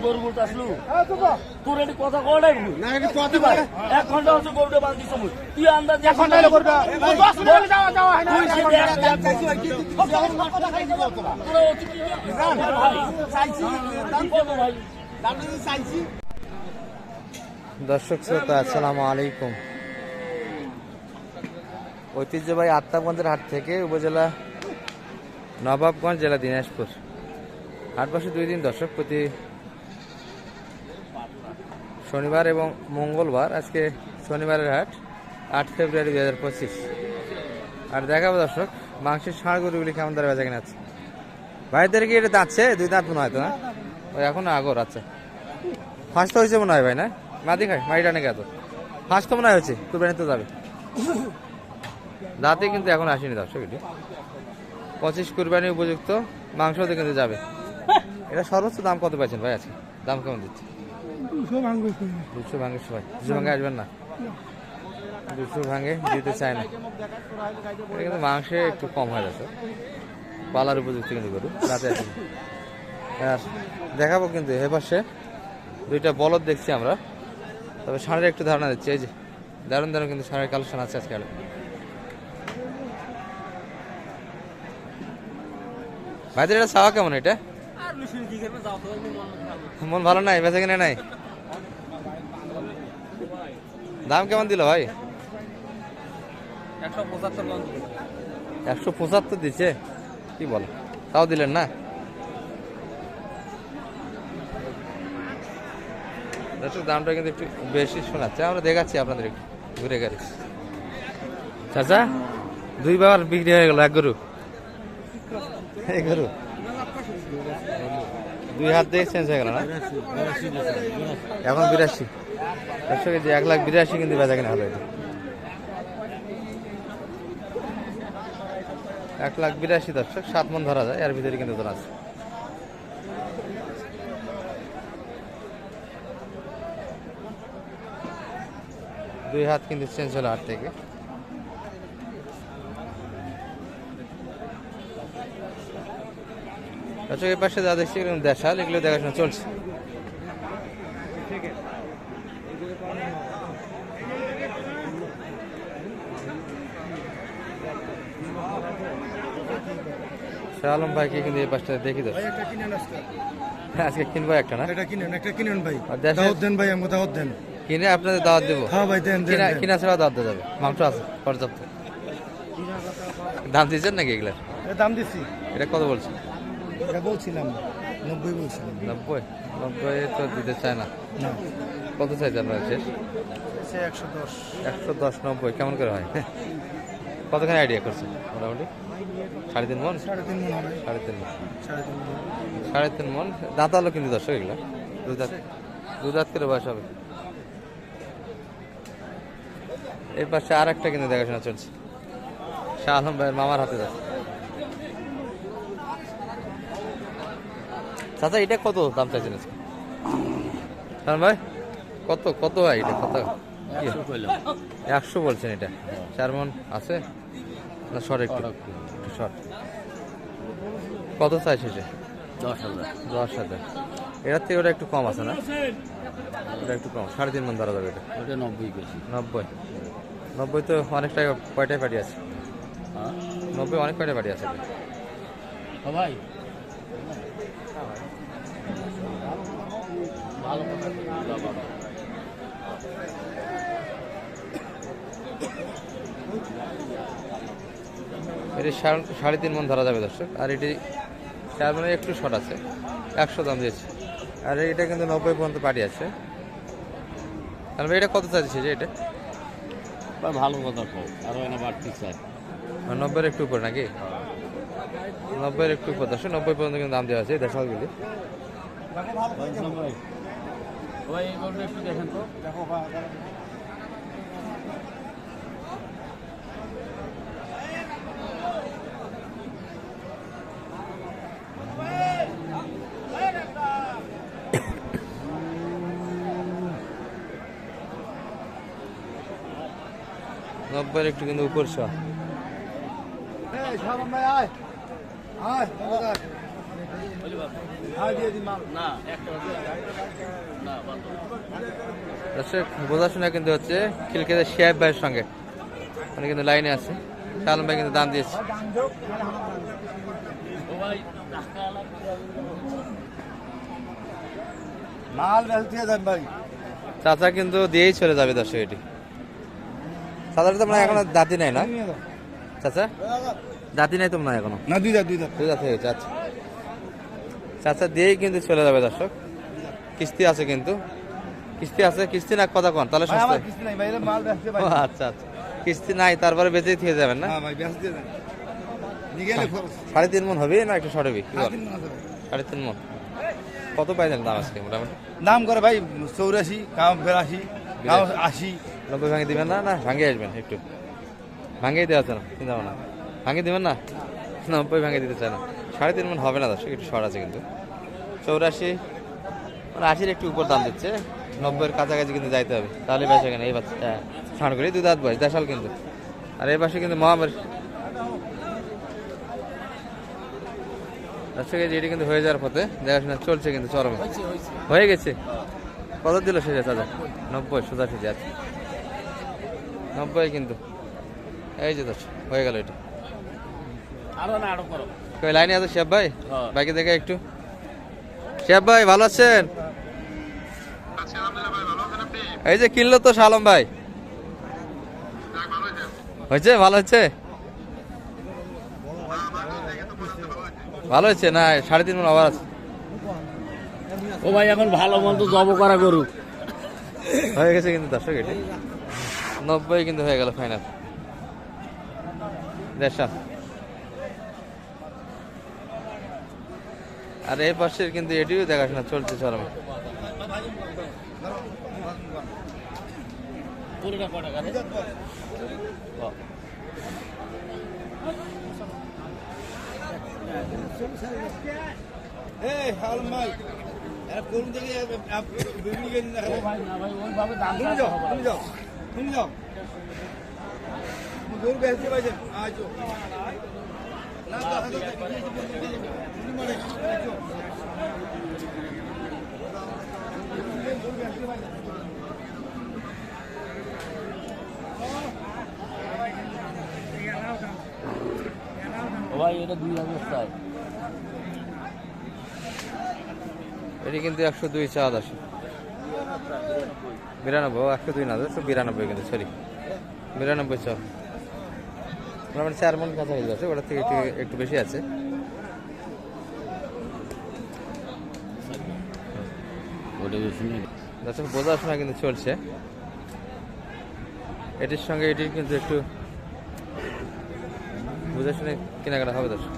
গরু বলতে আসলু তোর এটি কথা কটাই ভাই 1 ঘন্টা হচ্ছে গরুটা বাঁধি সময় তুই আন্দাজ 1 ঘন্টা করবে দর্শক শ্রোতা আসসালামু আলাইকুম। ঐতিহ্যবাহী আত্মাগঞ্জের হাট থেকে উপজেলা নবাবগঞ্জ, জেলা দিনাজপুর। হাট বসে 2 দিন দর্শক, প্রতি শনিবার এবং মঙ্গলবার। আজকে শনিবারের হাট 8 ফেব্রুয়ারি 2025। আর দেখাবো দর্শক মাংসের ষাঁড় গরুগুলি কেমন দরে বেচা কিনা আছে। ভাইদের কি এটা দাঁতছে? 2 দাঁত মনে হয় তো না? ওই এখন আগর। আচ্ছা, ফার্স্ট হয়েছে মনে হয় ভাই, না মাদি খায় মাইটা নাকি? এত ফার্স্ট তো মনে হয় হয়েছে, কুরবানি তো যাবে। দাঁতে কিন্তু এখন আসেনি দর্শক। এটি 25 কুরবানি উপযুক্ত মাংসতে কিন্তু যাবে। এটা সর্বোচ্চ দাম কত পাইছেন ভাই আজকে? দাম কেমন দিচ্ছে? 200 ভাঙে সবাই। 200 ভাঙে আসবেন না? 200 ভাঙে দিতে চায় না। এটা কিন্তু মাংসে একটু কম হয়ে যাচ্ছে, পালার উপযুক্ত কিন্তু গরু রাতে আসেনি। আর দেখাবো কিন্তু এ পাশে 2টা বলদ দেখছি আমরা, তবে ষাঁড়ের একটু ধারণা দিচ্ছি। এই যে দারুণ দারুণ কিন্তু ষাঁড়ের কালেকশন আছে আজকে। ভাইদের এটা চাওয়া কেমন? এটা মন ভালো নাই, বেঁচে কিনে নাই। দাম কেমন দিল ভাই? 175 দিচ্ছে। কি বল, তাও দিলেন না? দামটা কিন্তু একটু বেশি শোনাচ্ছে। আমরা দেখাচ্ছি আপনাদের একটু ঘুরে গাড়ি। চাচা 2 বার বিক্রি হয়ে গেল এক গরু। এই গরু 2 হাত দিয়ে চেঞ্জ হয়ে গেল না? এখন 82। 1,82,000 কিন্তু বেচা কিনা হলো। এটা 1,82,000 দর্শক, 7 মন ধরা যায়। এর ভিতরে কিন্তু তোলা আছে। দুই হাত কিন্তু চেঞ্জ হলো হাট থেকে। আচ্ছা, এই পাশে যা দেখছি দেশাল, এগুলো দেখাশোনা চলছে। শাহ আলম ভাইকে কিন্তু এই পাশটা দেখি তো আজকে কিনবো একটা না? কিনেন ভাই, দাওয়াত দেন ভাই, আমাকে দাওয়াত দেন। কিনে আপনাদের দাওয়াত দেবো? হ্যাঁ ভাই দেন। কিনা ছাড়া দাওয়াত দেওয়া যাবে? মাংস আছে পর্যাপ্ত। দাম দিচ্ছেন নাকি এগুলার? দাম দিচ্ছি। এটা কত বলছেন? এটা বলছিলাম 90 বলছিলাম। 90 তো দিতে চায় না। কত চাইছে আপনার? শেষ 110। 110 90 কেমন করে হয়? কতখানি আইডিয়া করছেন মোটামুটি? 3.5 মন? 3.5 মন হবে। 3.5 মন। দাঁত আলো কিন্তু দর্শক এগুলো 2 দাঁত করে বয়স হবে। এর পাশে আর একটা কিন্তু দেখাশোনা চলছে। শাহ আলম ভাইয়ের মামার হাতে যাচ্ছে। চাচা এটা কত দাম চাইছেন ভাই? কত ভাই এটা? কত? 100 বলছেন। এটা 4 মন আছে না? শর্ট একটু শর্ট। কত চাইছে এটা? 10,000। এটার থেকে ওটা একটু কম আছে না? ওটা একটু কম, 3.5 মন ধরা যাবে। এটা 90 তো অনেকটাই। কয়টায় পাটি আছে? 90 অনেক কয়টায় পাটি আছে ভাই? এটি 3.5 মন ধরা যাবে দর্শক। আর এটি 4 মনে একটু শর্ট আছে, 100 দাম দিয়েছে। আর এটা কিন্তু 90 পর্যন্ত পাটি আছে। তাহলে এটা কত চাইছে? যে এটা ভালো কথা আরো এনে বাড়তি চাই। 90-এর একটু উপর নাকি? 90-এর একটু উপর দর্শক। 90 পর্যন্ত কিন্তু দাম দেওয়া আছে দেশালগুলি। একটু দেখেন তো। নব্বই একটু কিন্তু উপর না একটা না দর্শক বোঝাশোনা কিন্তু হচ্ছে খিলকেদের শিয়াব ভাইয়ের সঙ্গে, উনি কিন্তু লাইনে আছে। শালম ভাই কিন্তু দাম দিয়েছে। মাল বেলতে যান ভাই। চাচা কিন্তু দিয়েই চলে যাবে দর্শক। এটি চাচাটা তো মনে হয় এখনো দাঁতি নাই না চাচা? দাঁতি নাই তো মনে হয় এখনো। না দুই দাঁত দুই দাঁত হয়ে গেছে। আচ্ছা চাচা দিয়েই কিন্তু চলে যাবে দর্শক। কিস্তি আছে কিন্তু, কিস্তি আছে। কিস্তি না কথা কন তাহলে সস্তা। কিস্তি নাই ভাই, এরা মাল বেচতে ভাই। ও আচ্ছা আচ্ছা, কিস্তি নাই তারপরে বেঁচেই থেকে যাবেন না? হ্যাঁ ভাই বেচতে দেন। নিগেলে খরচ 3.5 মন হবে না একটু শর্ট হবে? কি বল 3.5 মন? কত পাইলেন দাম আজকে মোটামুটি? দাম করে ভাই 84, কাম 82, কাম 80। 90 ভাঙে দিবেন না? না ভাঙে আসবেন একটু, ভাঙেই দেওয়া আছে না চিন্তা ভাবনা, ভাঙে দিবেন না? 90 ভাঙে দিতে চায় না। 3.5 মন হবে না দর্শক, একটু শর্ট আছে কিন্তু। 84 মানে 80-এর একটু উপর দাম দিচ্ছে। 90-এর কাছাকাছি কিন্তু যাইতে হবে, তাহলে বেশ এখানে এই বাচ্চা ছাড় করে 2 দাঁত বয়স, দেশাল কিন্তু। আর এই পাশে কিন্তু মহামের দর্শক এটি কিন্তু হয়ে যাওয়ার পথে দেখাশোনা চলছে কিন্তু চরমে। হয়ে গেছে। কত দিল শেষে দাদা? 90 সোজা সোজা আছে 90 কিন্তু। এই যে দর্শক হয়ে গেল এটা। আরো না আরো করো। কই লাইনে আছে শিয়াব ভাই? বাইকে দেখে একটু। শিয়াব ভাই ভালো আছেন? এই যে কিনলো তো শালম ভাই। হয়েছে? ভালো হচ্ছে? ভালো হচ্ছে না? 3.5 মন আবার আছে। ও ভাই এখন ভালো মন্দ জব করা করুক। হয়ে গেছে কিন্তু দর্শক এটি 90 কিন্তু হয়ে গেল ফাইনাল। দেশাল। আর এই পাশের কিন্তু এটিও দেখাশোনা চলছে চরমে। পুরোটা কটা করে? এই হাল ভাই এরা কোন দিকে বিল্ডিং এর না ভাই না ভাই ওইভাবে দাম তুমি যাও তুমি যাও তুমি যাও দূর বেচতে পাইছেন আজো না ও ভাই এটা 2000 চাই। এটি কিন্তু 102 চাঁদ আসে। 92 102 না 192 কিন্তু সরি 92 চাঁদ। মোটামুটি 4 মন কাছা হয়ে যাচ্ছে, ওটার থেকে একটু বেশি আছে। দর্শক বোঝাশোনা কিন্তু চলছে। এটির সঙ্গে এটির কিন্তু একটু বুঝাশুনে কেনাকাটা হবে দর্শক।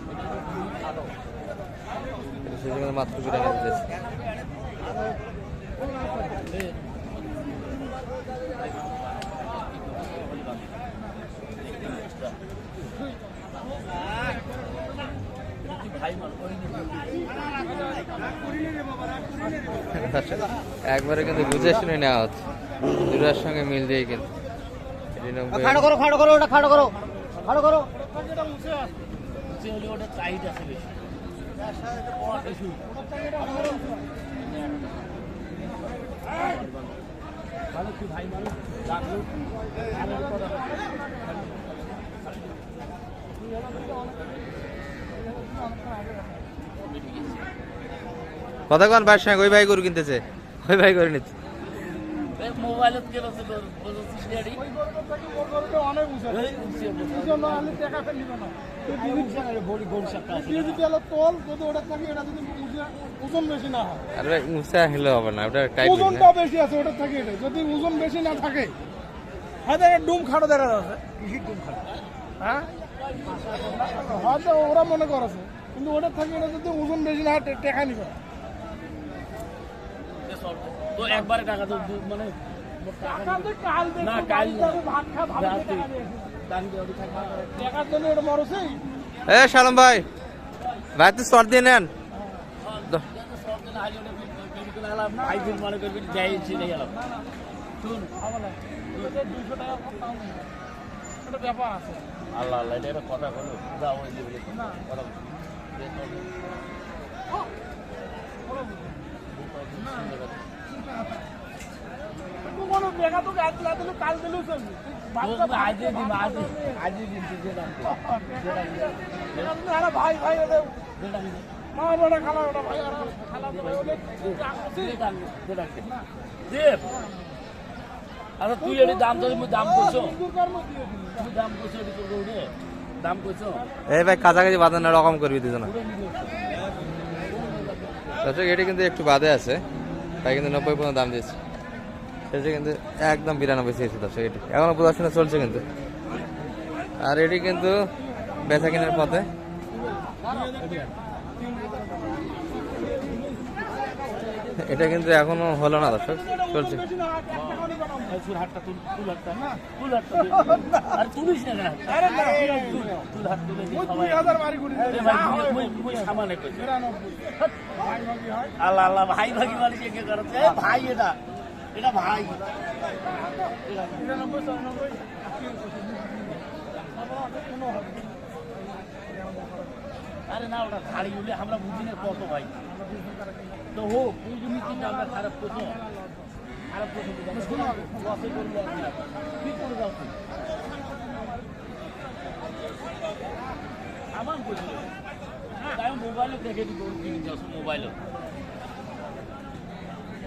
মাত্র কেনাকাটা দিয়েছে। একবারে কিন্তু বুঝে শুনে নেওয়া হচ্ছে, দুটার সঙ্গে মিল দিয়ে কিন্তু। খাড়ো করো খাড়ো করো ওটা খাড়ো করো খাড়ো করো। ওটা টাইট আছে বেশি। ভালো কি ভাই মানুষ লাগলো কথা কন ভাইয়ের সঙ্গে। ওই ভাই গরু কিনতেছে, ওই ভাই গরু নিচ্ছে। মোবাইলে গেছে তোর বলছিস রেডি অনেক ওজন বেশি না হয়। আরে ভাই উঁচা হলে হবে না, ওটা টাইট ওজনটা বেশি আছে ওটা থাকে। এটা যদি ওজন বেশি না থাকে হয়তো ডুম খাটো দেখা যাচ্ছে। কিসির ডুম খাটো? হ্যাঁ হয়তো ওরা মনে করেছে, কিন্তু ওটা থাকে এটা যদি ওজন বেশি না টেকা নিবে তো একবারে টাকা তো মানে না কাল টাকার জন্য ওটা মরছে। এ শালম ভাই, ভাই তো শর্ট দিয়ে নেন। মনে করবি ব্যাপার আছে। আল্লাহ আল্লাহ এটা কথা বলো কোনো বেগা তো আজ না দিলে কাল দিলেও চলবে ভাই ভাই মা বড় খালা ওটা ভাই খালা আচ্ছা তুই এটি দাম তো দাম করছো তুমি দাম করছো এটি করবো দাম করছো এই ভাই কাছাকাছি বাঁধানো রকম করবি দুজনে। দর্শক এটি কিন্তু একটু বাদে আছে, ভাই কিন্তু 90 পর্যন্ত দাম দিয়েছে, সেটা কিন্তু একদম 92 চেয়েছে দর্শক। এটি এখনো প্রদর্শনে চলছে কিন্তু, আর এটি কিন্তু বেচা কেনার পথে। এটা কিন্তু এখনো হলো না দর্শক, চলছে। আর তুলিস না তুল হাত তুলে সামানে আল্লাহ আল্লাহ ভাই ভাগি মারি কে করছে ভাই এটা এটা ভাই আরে না ওটা ধাড়ি উঠলে আমরা বুঝি না কত ভাই তো হোক তুই যদি চিন্তা আমরা খারাপ করছো খারাপ করছো লসে করলো কি করে যাও তুই আমার করছিল তাই মোবাইলে দেখে দিবো কিনে যাও মোবাইলে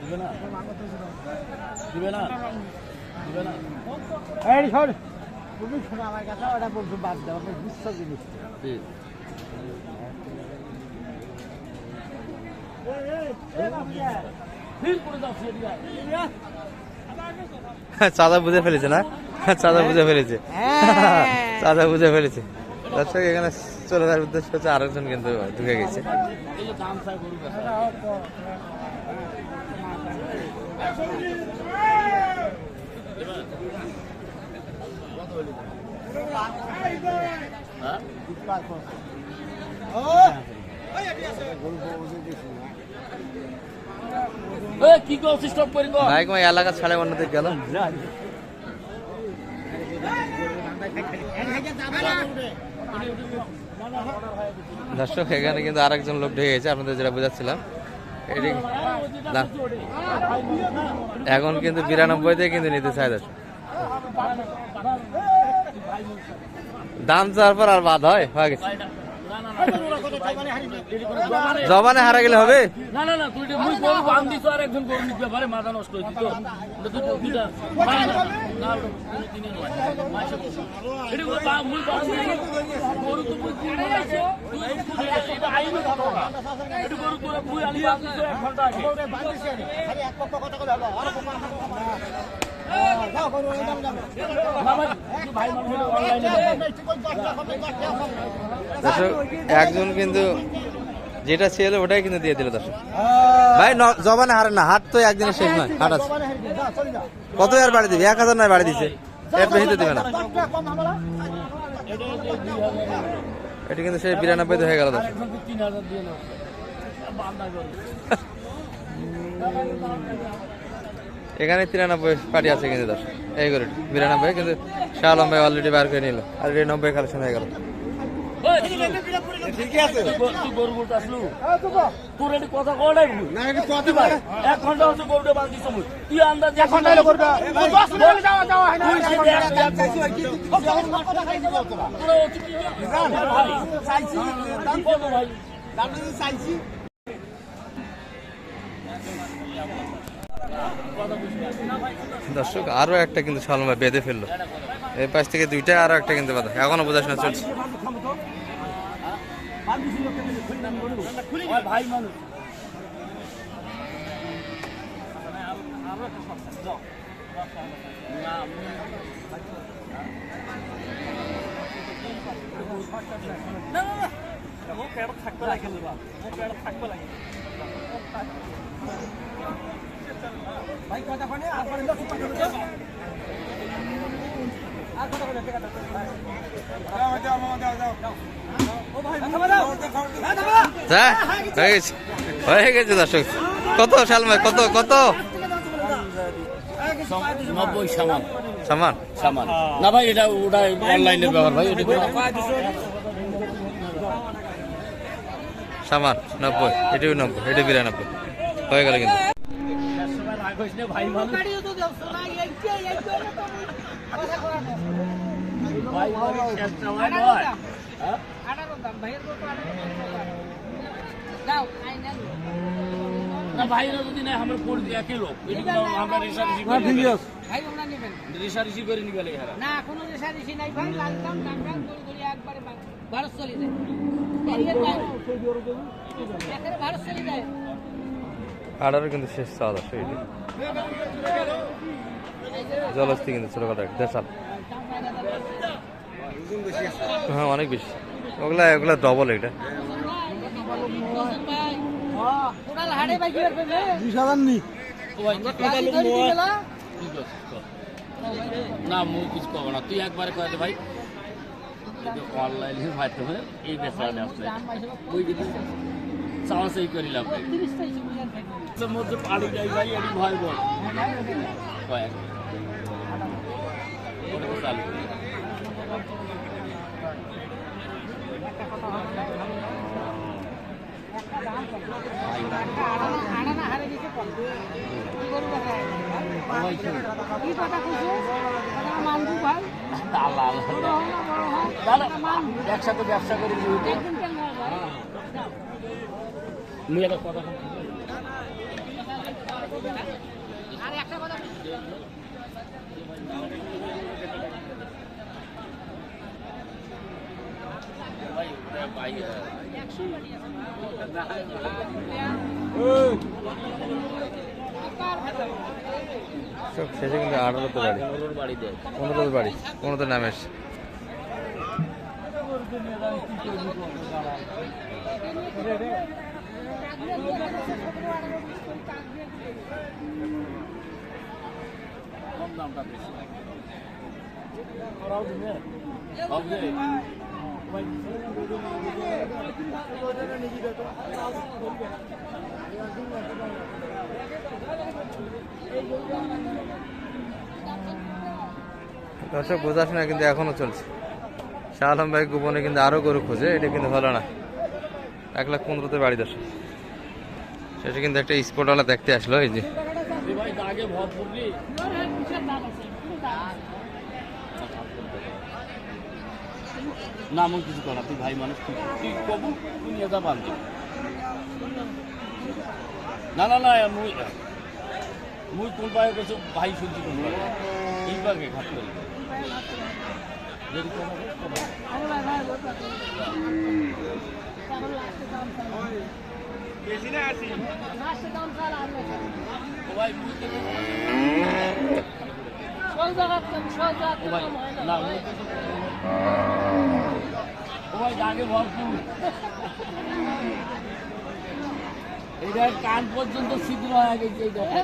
দিবে না দিবে না দিবে না এই শোন তুমি শোনো আমার কথা, ওটা বলছো বাদ দাও, বুঝছো জিনিস চাঁদা বুঝে ফেলেছে না, চাঁদা বুঝে ফেলেছে, চাঁদা বুঝে ফেলেছে দর্শক। এখানে চলে যাওয়ার উদ্দেশ্য হচ্ছে আরেকজন কিন্তু ঢুকে গেছে। কি করছিস স্টপ করে ভাই কোন এলাকা ছাড়ে অন্যদিকে গেল। দর্শক এখানে কিন্তু আরেকজন লোক ঢুকে গেছে, আপনাদের যেটা বোঝাচ্ছিলাম। এটি এখন কিন্তু 92-তে কিন্তু নিতে চাই দর্শক। দাম চাওয়ার পর আর বাদ হয়, হয়ে গেছে। জবানে হারা গেলে হবে না না না তুই মুই গরু বান দিছ আর একজন গরু নিতে পারে মাথা নষ্ট হই দিত তুই দুইটা না কোনো দিনই নয় মাইসা এডি গরু মুই বান দিই গরু তো মুই কিনে আইছো তুই এটা আইনো ভালো না এডি গরু তোরা মুই আনি বান দিছ 1 ঘন্টা আগে বান দিছ খালি এক পক্ষ কথা কই হলো আর পক্ষ যাও গরু একদম যাবে না ভাই মানুষ অনলাইনে দর্শক একজন কিন্তু যেটা ছিল ওটাই কিন্তু দিয়ে দিল দর্শক। ভাই জবানে হারে না, হাট তো একদিনের শেষ নয়, হাট আছে। কত আর বাড়ি দিবে? 1000 নয় বাড়ি দিছে, এর বেশি তো দিবে না। এটা কিন্তু সেই 92 হয়ে গেল দর্শক। এখানে 93 পার্টি আছে কিন্তু দর্শক। এই গরুটি 92, কিন্তু শাহ আলম ভাই অলরেডি বার করে নিল, আর 90 কালেকশন হয়ে গেল। ঠিক আছে তুই গরু বলতে আসলু তোর এটি কথা কও নাই না এটি কথা ভাই 1 ঘন্টা হচ্ছে গরুটা বাঁধ দিছ তুই আন্দাজ 1 ঘন্টা হলো গরুটা 10 মিনিট যাওয়া যাওয়া হয় না তুই সেটা এক চাইছি কি যখন কথা খাইছি তোরা তোরা অতি কি ভাই চাইছি দাম কত ভাই দাম চাইছি দর্শক আরো একটা কিন্তু সালম ভাই বেঁধে ফেললো, এই পাশ থেকে দুইটা, আরো একটা কিন্তু বাধা, এখনো বোঝাশোনা চলছে। ভাই মানুষ ভাই কথা ফোনে আর পরে হয়ে গেছে দর্শক। কত সালমা, কত কত 90 সামান সামান সামান না ভাই এটা ওটা অনলাইনের ব্যাপার ভাই এটা সামান 90, এটিও 90, এটি 92 হয়ে গেল কিন্তু। ভাই মানুষ ভাই মানুষ চেষ্টা হয় নয়। হ্যাঁ? না ভাইরা যদি না আমরা পড়ি একই লোক এগুলো আমরা রেশারেশি করে নিবে এরা না কোনো রেশারেশি নাই ভাই লাল দাম দাম দাম করে করে একবারে 12 চলে যায় এখানে 12 চলে যায় আড়ারও কিন্তু শেষ চাওয়া দর্শক এটি জলস্থি কিন্তু ছোটখাটো দেশাল। হ্যাঁ অনেক বেশি, ওগুলা ডবল এটা। ওনার হাড়ে ভাই কি করবে 20,000 নি না মুই কিছু কব না, তুই একবারে কয়ে দে ভাই অনলাইনে মাধ্যমে এই বেচারে আসছে ওই যদি চাওয়াচাই করিলাম মধ্যে পাড়ি যাই ভাই এটি ভয় বল কয়েক চালু আড়ানা হাড়ে দিতে কম কি করবে কি কথা কইছো মানবু ভাই আল্লাহ একসাথে ব্যবসা করে দিতে মুই একটা কথা আর একটা কথা ভাই ভাই সব শেষে কিন্তু 18তে বাড়ি, বাড়ি দেয় 15তে বাড়ি, 15তে নামে এসছে। কম দামটা বেশি দর্শক বোঝাশোনা কিন্তু এখনো চলছে। শাহ আলম ভাই গোপনে কিন্তু আরো গরু খোঁজে, এটা কিন্তু হলো না। 1,15,000-তে বাড়ি দর্শক। শেষে কিন্তু একটা স্পটওয়ালা দেখতে আসলো, এই যে ভাই আগে ভর পড়লি না আমি কিছু করা তুই ভাই মানুষ তুই কবু তুই নিয়ে যা বান্ধব না না না মুই মুই কোন পায়ে গেছো ভাই শুনছি কোন পায়ে এই পাগে ঘাট করি যদি কথা বলিস কথা আরে ভাই ভাই তাহলে লাস্টে দাম চালা বেশি না আসি লাস্টে দাম চালা আর ও ভাই মুই তো সব জায়গা ও ভাই না মুই ও ভাই আগে ভরপুর এটা কান পর্যন্ত ছিদ্র হয়ে গেছে এই দেখো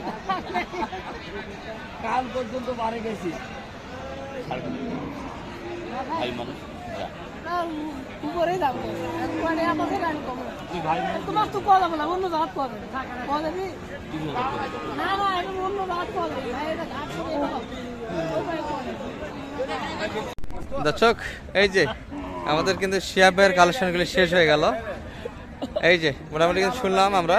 কান পর্যন্ত বাড়ে গেছি ভাই মানুষ যা। উপরে দাম একবারে আমাকে গাড়ি কম তুই ভাই মানুষ তোমার তো কল বলা অন্য জাত কল কল দিবি 3,000 করে দে। না না এটা অন্য জাত কল ভাই এটা ঘাট করে দাও ওই ভাই কল দর্শক এই যে আমাদের কিন্তু শিয়াব ভাইয়ের কালেকশনগুলি শেষ হয়ে গেল। এই যে মোটামুটি কিন্তু শুনলাম আমরা।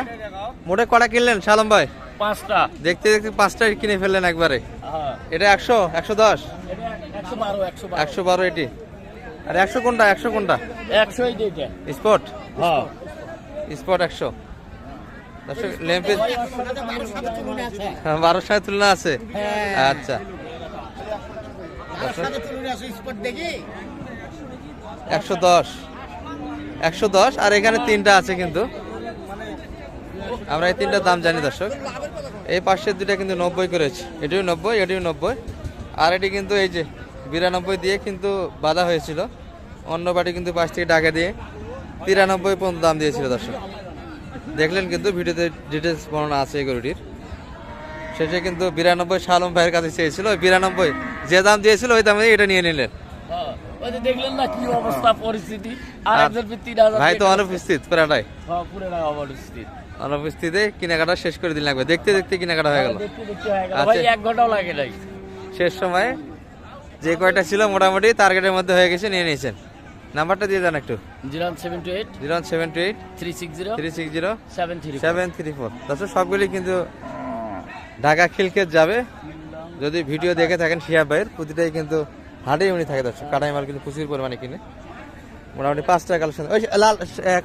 মোটে কটা কিনলেন শালম ভাই? 5টা দেখতে দেখতে 5টা কিনে ফেললেন একবারে। হ্যাঁ এটা 100, 110, এটা 112 112 এটি। আর 100 কোনটা? 100 কোনটা? 100 এই দিতে স্পট, হ্যাঁ স্পট 100। দর্শক ল্যাম্পে 12 সাথে তুলনা আছে। আচ্ছা দর্শক 110, 110 আর এখানে 3টা আছে কিন্তু আমরা এই 3টার দাম জানি দর্শক। এই পাশের দুটা কিন্তু 90 করেছে, এটিও 90, এটিও 90 আর এটি কিন্তু এই যে 92 দিয়ে কিন্তু বাধা হয়েছিল। অন্য বাড়ি কিন্তু পাশ থেকে টাকা দিয়ে 93 পর্যন্ত দাম দিয়েছিল দর্শক। দেখলেন কিন্তু ভিডিওতে ডিটেলস বর্ণনা আছে এই গরুটির। শেষে কিন্তু 92 শালম ভাইয়ের কাছে চেয়েছিল, ওই 92 যে দাম দিয়েছিল ওই দামে এটা নিয়ে নিলেন। হ্যাঁ ওই যে দেখলেন না কি অবস্থা পরিস্থিতি আর একজন 3,000 ভাই তো অনুপস্থিত প্রায়, হ্যাঁ পুরো না অবস্থিত অনুপস্থিতে কেনাকাটা শেষ করে দিন লাগবে। দেখতে দেখতে কেনাকাটা হয়ে গেল। দেখতে দেখতে হয়ে গেল ভাই 1 ঘন্টাও লাগে নাই। শেষ সময়ে যে কয়টা ছিল মোটামুটি টার্গেটের মধ্যে হয়ে গেছে, নিয়ে নিয়েছেন। নাম্বারটা দিয়ে দেন একটু। 078 078 360 360 734 734। দর্শক সবগুলি কিন্তু ঢাকা খিলক্ষেত যাবে। যদি ভিডিও দেখে থাকেন শিহাব ভাইয়ের, প্রতিটাই কিন্তু হাটে উনি থাকে দর্শক। কাটাই মাল কিন্তু প্রচুর পরিমাণে কিনে, মোটামুটি 5টা কালেকশন। ওই লাল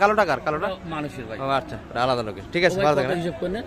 কালোটা কার? কালোটা মানুষের ভাই। ও আচ্ছা, আলাদা লোকের। ঠিক আছে, ভালো থাকেন। হিসাব করে